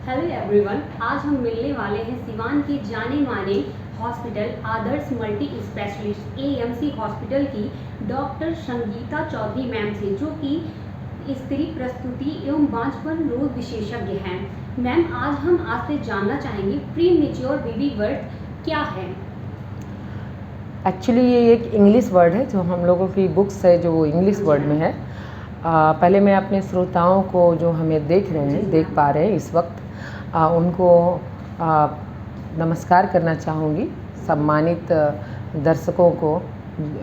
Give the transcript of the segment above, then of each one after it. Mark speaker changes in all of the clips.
Speaker 1: Hello everyone, आज हम मिलने वाले हैं सिवान के जाने माने हॉस्पिटल आदर्श मल्टी स्पेशलिस्ट एएमसी हॉस्पिटल की डॉक्टर संगीता चौधरी मैम से, जो कि स्त्री प्रस्तुति एवं बांझपन रोग विशेषज्ञ हैं। मैम, आज हम आपसे जानना चाहेंगे प्री मेच्योर बेबी बर्थ क्या है।
Speaker 2: एक्चुअली ये एक इंग्लिश वर्ड है जो हम लोगों की बुक्स है जो इंग्लिश वर्ड में है। पहले मैं अपने श्रोताओं को जो हमें देख रहे हैं देख पा रहे हैं इस वक्त उनको नमस्कार करना चाहूँगी। सम्मानित दर्शकों को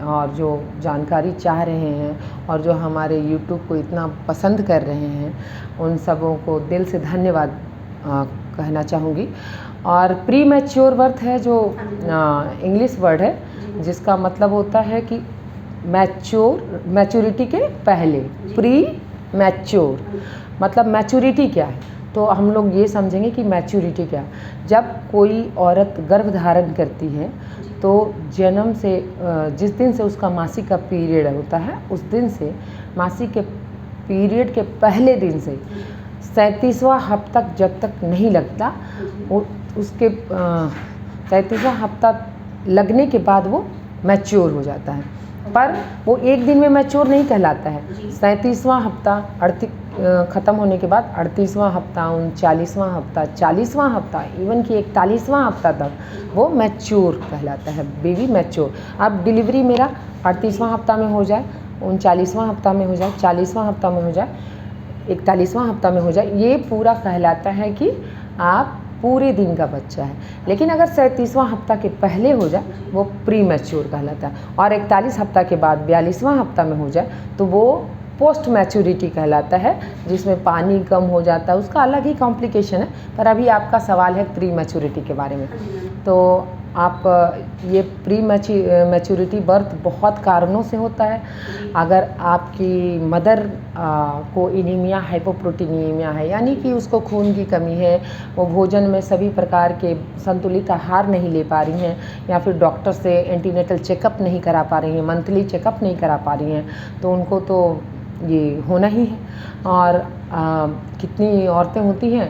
Speaker 2: और जो जानकारी चाह रहे हैं और जो हमारे YouTube को इतना पसंद कर रहे हैं उन सबों को दिल से धन्यवाद कहना चाहूँगी। और प्री मैच्योर बर्थ है जो इंग्लिश वर्ड है जिसका मतलब होता है कि मैच्योरिटी के पहले। प्री मैच्योर मतलब मैच्योरिटी क्या है, तो हम लोग ये समझेंगे कि मैच्योरिटी क्या है। जब कोई औरत गर्भ धारण करती है तो जन्म से जिस दिन से उसका मासिक का पीरियड होता है उस दिन से मासिक के पीरियड के पहले दिन से 37वां हफ्ता तक जब तक नहीं लगता उसके 37वां हफ्ता लगने के बाद वो मैच्योर हो जाता है। पर वो एक दिन में मैच्योर नहीं कहलाता है। 37वां हफ्ता ख़त्म होने के बाद 38वां हफ्ता, 39वां हफ्ता, 40वां हफ्ता, इवन कि 41वां हफ्ता तक वो मैच्योर कहलाता है, बेबी मैच्योर। अब डिलीवरी मेरा 38वां हफ्ता में हो जाए, 39वां हफ्ता में हो जाए, 40वां हफ्ता में हो जाए, 41वां हफ्ता में हो जाए, ये पूरा कहलाता है कि आप पूरे दिन का बच्चा है। लेकिन अगर 37वां हफ्ता के पहले हो जाए वो प्री मैच्योर कहलाता है, और 41 हफ्ता के बाद 42वां हफ्ता में हो जाए तो वो पोस्ट मैच्योरिटी कहलाता है, जिसमें पानी कम हो जाता है। उसका अलग ही कॉम्प्लिकेशन है, पर अभी आपका सवाल है प्री मैच्योरिटी के बारे में। तो आप ये प्री मैच्योरिटी बर्थ बहुत कारणों से होता है। अगर आपकी मदर को एनीमिया हाइपोप्रोटीनियमिया है, यानी कि उसको खून की कमी है, वो भोजन में सभी प्रकार के संतुलित आहार नहीं ले पा रही हैं, या फिर डॉक्टर से एंटीनेटल चेकअप नहीं करा पा रही हैं, मंथली चेकअप नहीं करा पा रही हैं, तो उनको तो ये होना ही है। और कितनी औरतें होती हैं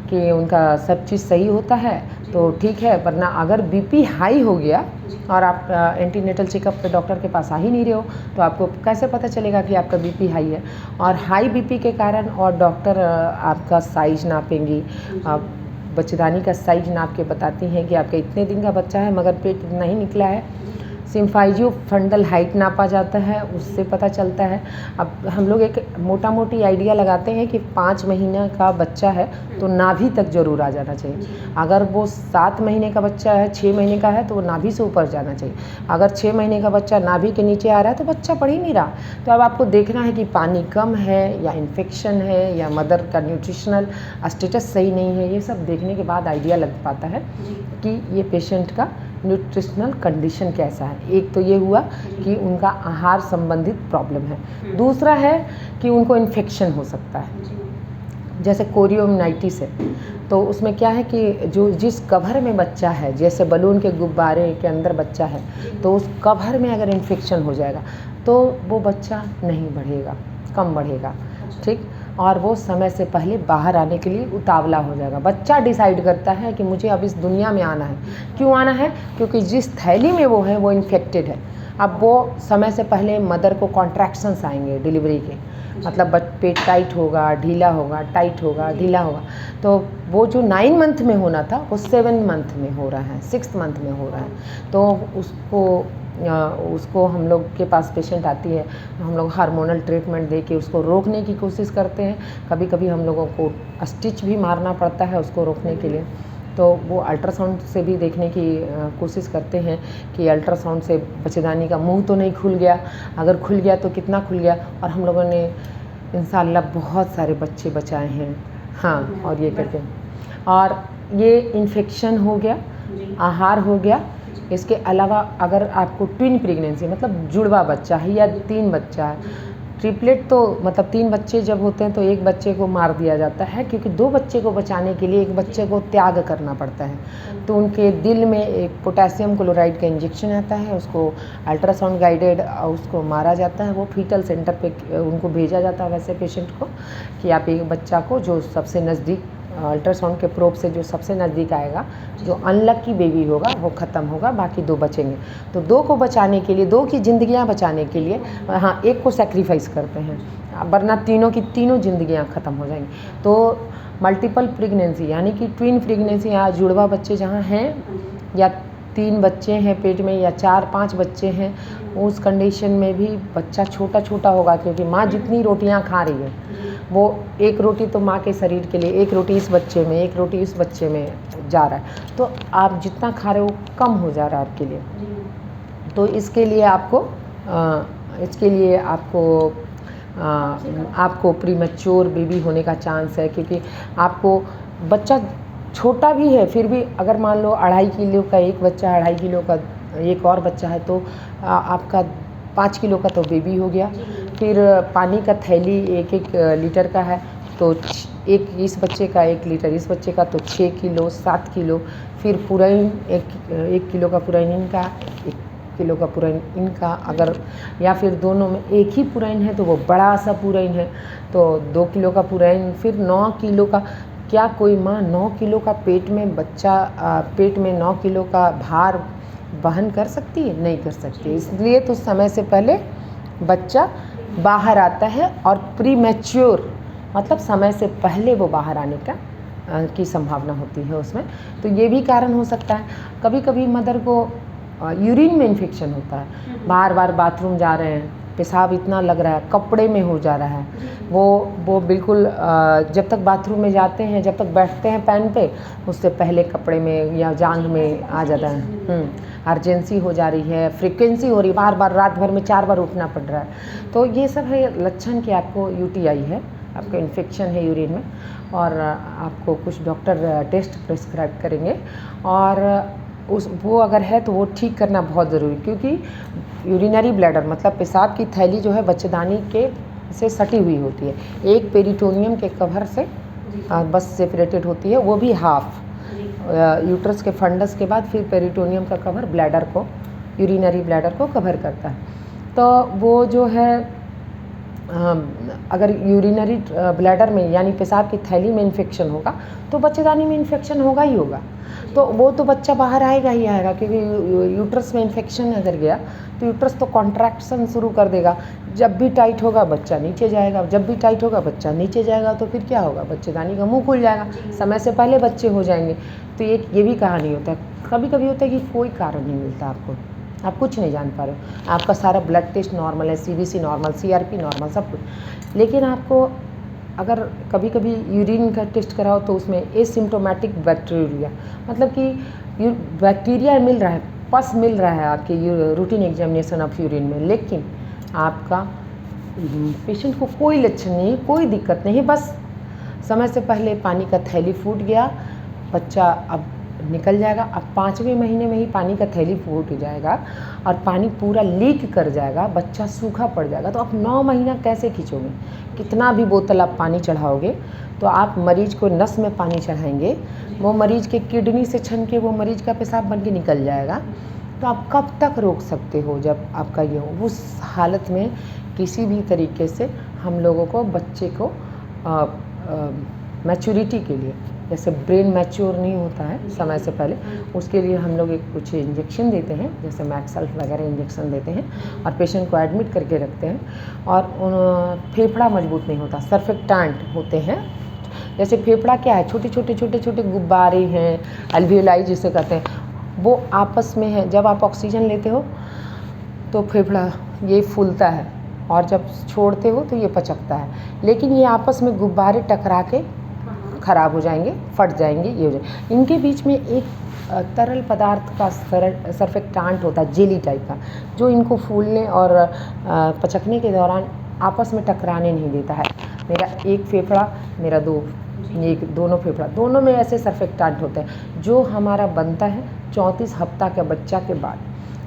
Speaker 2: कि उनका सब चीज़ सही होता है तो ठीक है, वरना अगर बीपी हाई हो गया और आप एंटीनेटल चेकअप पे डॉक्टर के पास आ ही नहीं रहे हो तो आपको कैसे पता चलेगा कि आपका बीपी हाई है। और हाई बीपी के कारण और डॉक्टर आपका साइज नापेंगी, बच्चेदानी का साइज नाप के बताती हैं कि आपका इतने दिन का बच्चा है मगर पेट नहीं निकला है। सिम्फाइजियो फंडल हाइट नापा जाता है, उससे पता चलता है। अब हम लोग एक मोटा मोटी आइडिया लगाते हैं कि 5 महीने का बच्चा है तो नाभि तक जरूर आ जाना चाहिए। अगर वो 7 महीने का बच्चा है, 6 महीने का है, तो वो नाभि से ऊपर जाना चाहिए। अगर 6 महीने का बच्चा नाभि के नीचे आ रहा है तो बच्चा पढ़ ही नहीं रहा। तो अब आपको देखना है कि पानी कम है या इन्फेक्शन है या मदर का न्यूट्रिशनल स्टेटस सही नहीं है। ये सब देखने के बाद आइडिया लग पाता है कि ये पेशेंट का न्यूट्रिशनल कंडीशन कैसा है। एक तो ये हुआ कि उनका आहार संबंधित प्रॉब्लम है। दूसरा है कि उनको इन्फेक्शन हो सकता है, जैसे कोरियोमाइटिस है। तो उसमें क्या है कि जो जिस कवर में बच्चा है, जैसे बलून के गुब्बारे के अंदर बच्चा है, तो उस कवर में अगर इन्फेक्शन हो जाएगा तो वो बच्चा नहीं बढ़ेगा, कम बढ़ेगा, ठीक। और वो समय से पहले बाहर आने के लिए उतावला हो जाएगा। बच्चा डिसाइड करता है कि मुझे अब इस दुनिया में आना है। क्यों आना है? क्योंकि जिस थैली में वो है वो इन्फेक्टेड है। अब वो समय से पहले मदर को कॉन्ट्रैक्शंस आएंगे डिलीवरी के, मतलब पेट टाइट होगा, ढीला होगा, टाइट होगा, ढीला होगा। तो वो जो 9 मंथ में होना था वो 7 मंथ में हो रहा है, 6 मंथ में हो रहा है। तो उसको हम लोग के पास पेशेंट आती है, हम लोग हार्मोनल ट्रीटमेंट दे के उसको रोकने की कोशिश करते हैं। कभी कभी हम लोगों को स्टिच भी मारना पड़ता है उसको रोकने के लिए। तो वो अल्ट्रासाउंड से भी देखने की कोशिश करते हैं कि अल्ट्रासाउंड से बच्चेदानी का मुंह तो नहीं खुल गया, अगर खुल गया तो कितना खुल गया। और हम लोगों ने इंशाल्लाह बहुत सारे बच्चे बचाए हैं। हाँ, और ये करके, और ये इन्फेक्शन हो गया, आहार हो गया। इसके अलावा अगर आपको ट्विन प्रेगनेंसी मतलब जुड़वा बच्चा है या 3 बच्चा है, ट्रिपलेट तो मतलब 3 बच्चे जब होते हैं तो एक बच्चे को मार दिया जाता है, क्योंकि 2 बच्चे को बचाने के लिए एक बच्चे को त्याग करना पड़ता है। तो उनके दिल में एक पोटेशियम क्लोराइड का इंजेक्शन आता है, उसको अल्ट्रासाउंड गाइडेड उसको मारा जाता है। वो फीटल सेंटर पे उनको भेजा जाता है वैसे पेशेंट को कि आप एक बच्चा को जो सबसे नज़दीक अल्ट्रासाउंड के प्रोब से जो सबसे नज़दीक आएगा, जो अनलकी बेबी होगा वो ख़त्म होगा, बाकी 2 बचेंगे। तो 2 को बचाने के लिए, 2 की ज़िंदगियाँ बचाने के लिए हाँ 1 को सेक्रीफाइस करते हैं, वरना तीनों की तीनों ज़िंदगियाँ ख़त्म हो जाएंगी। तो मल्टीपल प्रेगनेंसी यानी कि ट्विन प्रेगनेंसी या जुड़वा बच्चे जहाँ हैं, या 3 बच्चे हैं पेट में या 4-5 बच्चे हैं, उस कंडीशन में भी बच्चा छोटा छोटा होगा, क्योंकि माँ जितनी रोटियाँ खा रही है वो 1 रोटी तो माँ के शरीर के लिए, 1 रोटी इस बच्चे में, 1 रोटी इस बच्चे में जा रहा है, तो आप जितना खा रहे हो कम हो जा रहा है आपके लिए। तो इसके लिए आपको प्रीमैच्योर बेबी होने का चांस है, क्योंकि आपको बच्चा छोटा भी है फिर भी अगर मान लो 2.5 किलो का एक बच्चा, 2.5 किलो का एक और बच्चा है, तो आपका 5 किलो का तो बेबी हो गया। फिर पानी का थैली 1-1 लीटर का है, तो एक इस बच्चे का 1 लीटर, इस बच्चे का तो 6 किलो 7 किलो। फिर पुरैन 1 किलो का पुरैन इनका, 1 किलो का पुरैन इनका, अगर या फिर दोनों में एक ही पुरैन है तो वो बड़ा सा पुरैन है, तो 2 किलो का पुरैन। फिर 9 किलो का, क्या कोई माँ 9 किलो का पेट में 9 किलो का भार वहन कर सकती है? नहीं कर सकती। इसलिए तो समय से पहले बच्चा बाहर आता है, और प्रीमैच्योर मतलब समय से पहले वो बाहर आने की संभावना होती है उसमें। तो ये भी कारण हो सकता है। कभी कभी मदर को यूरिन में इन्फेक्शन होता है, बार बार बाथरूम जा रहे हैं, पेशाब इतना लग रहा है, कपड़े में हो जा रहा है, वो बिल्कुल जब तक बाथरूम में जाते हैं, जब तक बैठते हैं पैन पे, उससे पहले कपड़े में या जांघ में आ जाता है। अर्जेंसी हो जा रही है, फ्रीक्वेंसी हो रही है, बार बार रात भर में 4 बार उठना पड़ रहा है। तो ये सब है लक्षण कि आपको यूटीआई है, आपको इन्फेक्शन है यूरिन में, और आपको कुछ डॉक्टर टेस्ट प्रिस्क्राइब करेंगे, और वो अगर है तो वो ठीक करना बहुत ज़रूरी, क्योंकि यूरिनरी ब्लैडर मतलब पेशाब की थैली जो है बच्चेदानी से सटी हुई होती है, एक पेरिटोनियम के कवर से बस सेपरेटेड होती है, वो भी हाफ यूट्रस के फंडस के बाद फिर पेरिटोनियम का कवर ब्लैडर को, यूरिनरी ब्लैडर को कवर करता है। तो वो जो है अगर यूरिनरी ब्लैडर में यानी पेशाब की थैली में इन्फेक्शन होगा तो बच्चेदानी में इन्फेक्शन होगा ही होगा, तो वो तो बच्चा बाहर आएगा ही आएगा, क्योंकि यूट्रस में इन्फेक्शन अगर गया तो यूट्रस तो कॉन्ट्रैक्शन शुरू कर देगा। जब भी टाइट होगा बच्चा नीचे जाएगा, जब भी टाइट होगा बच्चा नीचे जाएगा, तो फिर क्या होगा, बच्चेदानी का मुंह खुल जाएगा, समय से पहले बच्चे हो जाएंगे। तो ये भी कहानी होता है। कभी कभी होता है कि कोई कारण नहीं मिलता आपको, आप कुछ नहीं जान पा रहे हो, आपका सारा ब्लड टेस्ट नॉर्मल है, सीबीसी नॉर्मल, सीआरपी नॉर्मल, सब कुछ, लेकिन आपको अगर कभी कभी यूरिन का टेस्ट कराओ तो उसमें एसिम्प्टोमेटिक बैक्टीरिया, मतलब कि बैक्टीरिया मिल रहा है, पस मिल रहा है आपके रूटीन एग्जामिनेशन ऑफ यूरिन में, लेकिन आपका पेशेंट को कोई लक्षण नहीं, कोई दिक्कत नहीं, बस समय से पहले पानी का थैली फूट गया, बच्चा अब निकल जाएगा। अब 5वें महीने में ही पानी का थैली फूट जाएगा और पानी पूरा लीक कर जाएगा, बच्चा सूखा पड़ जाएगा। तो आप 9 महीना कैसे खींचोगे? कितना भी बोतल आप पानी चढ़ाओगे तो आप मरीज को नस में पानी चढ़ाएंगे, वो मरीज के किडनी से छन के वो मरीज का पेशाब बन के निकल जाएगा। तो आप कब तक रोक सकते हो जब आपका ये हो? उस हालत में किसी भी तरीके से हम लोगों को बच्चे को मैच्योरिटी के लिए, जैसे ब्रेन मैच्योर नहीं होता है समय से पहले, उसके लिए हम लोग एक कुछ इंजेक्शन देते हैं, जैसे मैक्सल्फ वगैरह इंजेक्शन देते हैं और पेशेंट को एडमिट करके रखते हैं। और फेफड़ा मजबूत नहीं होता, सर्फेक्टेंट होते हैं। जैसे फेफड़ा क्या है, छोटे छोटे गुब्बारे हैं, अल्वियोलाई जिसे कहते हैं, वो आपस में है। जब आप ऑक्सीजन लेते हो तो फेफड़ा ये फूलता है और जब छोड़ते हो तो ये पचकता है, लेकिन ये आपस में गुब्बारे टकरा के ख़राब हो जाएंगे, फट जाएंगे, ये हो जाएंगे। इनके बीच में एक तरल पदार्थ का सर्फेक्टेंट होता है, जेली टाइप का, जो इनको फूलने और पचकने के दौरान आपस में टकराने नहीं देता है। मेरा एक फेफड़ा, मेरा दोनों फेफड़ा, दोनों में ऐसे सर्फेक्टेंट होते हैं जो हमारा बनता है 34 हफ्ता के बच्चा के बाद।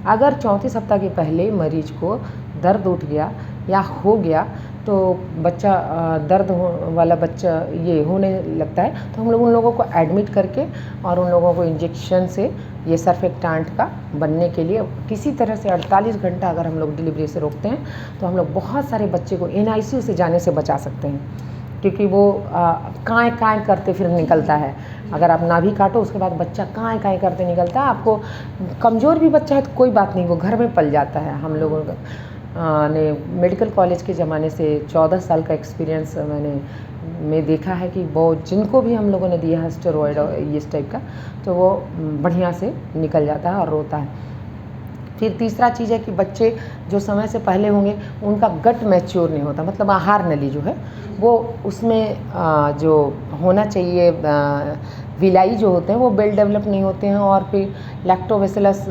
Speaker 2: अगर 34 हफ्ता के पहले मरीज को दर्द उठ गया या हो गया तो बच्चा दर्द वाला बच्चा ये होने लगता है, तो हम लोग उन लोगों को एडमिट करके और उन लोगों को इंजेक्शन से ये सर्फेक्टेंट का बनने के लिए किसी तरह से 48 घंटा अगर हम लोग डिलीवरी से रोकते हैं तो हम लोग बहुत सारे बच्चे को NICU से जाने से बचा सकते हैं। क्योंकि वो काएँ काएँ करते फिर निकलता है। अगर आप नाभि काटो उसके बाद बच्चा काएँ काएँ करते निकलता है। आपको कमज़ोर भी बच्चा है तो कोई बात नहीं, वो घर में पल जाता है। हम लोगों ने मेडिकल कॉलेज के ज़माने से 14 साल का एक्सपीरियंस मैं देखा है कि वो जिनको भी हम लोगों ने दिया है स्टेरॉइड और इस टाइप का, तो वो बढ़िया से निकल जाता है और रोता है। फिर तीसरा चीज़ है कि बच्चे जो समय से पहले होंगे उनका गट मैच्योर नहीं होता, मतलब आहार नली जो है वो उसमें जो होना चाहिए विलाई जो होते हैं वो वेल डेवलप नहीं होते हैं, और फिर लैक्टोबैसिलस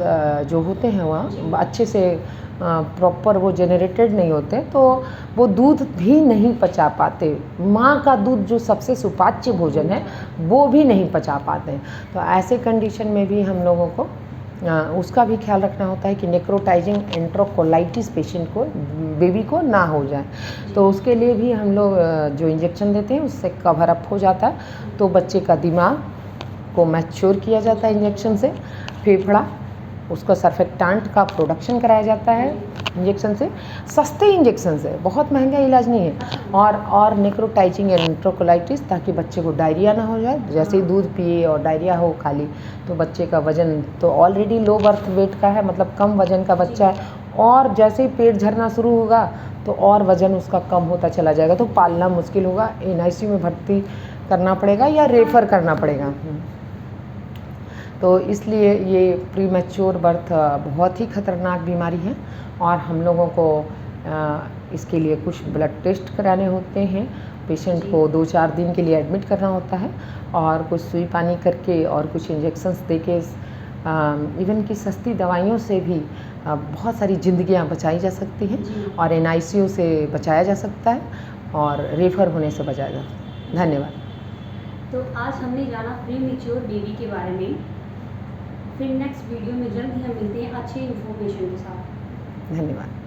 Speaker 2: जो होते हैं वहाँ अच्छे से प्रॉपर वो जनरेटेड नहीं होते, तो वो दूध भी नहीं पचा पाते। माँ का दूध जो सबसे सुपाच्य भोजन है वो भी नहीं पचा पाते हैं। तो ऐसे कंडीशन में भी हम लोगों को उसका भी ख्याल रखना होता है कि नेक्रोटाइजिंग एंट्रोकोलाइटिस पेशेंट को, बेबी को ना हो जाए। तो उसके लिए भी हम लोग जो इंजेक्शन देते हैं उससे कवर अप हो जाता है, तो बच्चे का दिमाग को मैच्योर किया जाता है इंजेक्शन से। फेफड़ा उसको सर्फेक्टेंट का प्रोडक्शन कराया जाता है इंजेक्शन से, सस्ते इंजेक्शन से, बहुत महंगा इलाज नहीं है। और नेक्रोटाइजिंग एंट्रोकोलाइटिस, ताकि बच्चे को डायरिया ना हो जाए। जैसे ही दूध पिए और डायरिया हो खाली, तो बच्चे का वज़न तो ऑलरेडी लो बर्थ वेट का है, मतलब कम वज़न का बच्चा है, और जैसे ही पेट झरना शुरू होगा तो और वज़न उसका कम होता चला जाएगा, तो पालना मुश्किल होगा, NICU में भर्ती करना पड़ेगा या रेफ़र करना पड़ेगा। तो इसलिए ये प्रीमैच्योर बर्थ बहुत ही ख़तरनाक बीमारी है, और हम लोगों को इसके लिए कुछ ब्लड टेस्ट कराने होते हैं। पेशेंट को 2-4 दिन के लिए एडमिट करना होता है, और कुछ सुई पानी करके और कुछ इंजेक्शंस देके, इवन कि सस्ती दवाइयों से भी बहुत सारी ज़िंदगियां बचाई जा सकती हैं, और NICU से बचाया जा सकता है, और रेफ़र होने से बचाया जा सकता है। धन्यवाद।
Speaker 1: तो आज हमने जाना प्रीमैच्योर बेबी के बारे में। फिर नेक्स्ट वीडियो में जल्द ही हम मिलते हैं अच्छे इन्फॉर्मेशन के साथ।
Speaker 2: धन्यवाद।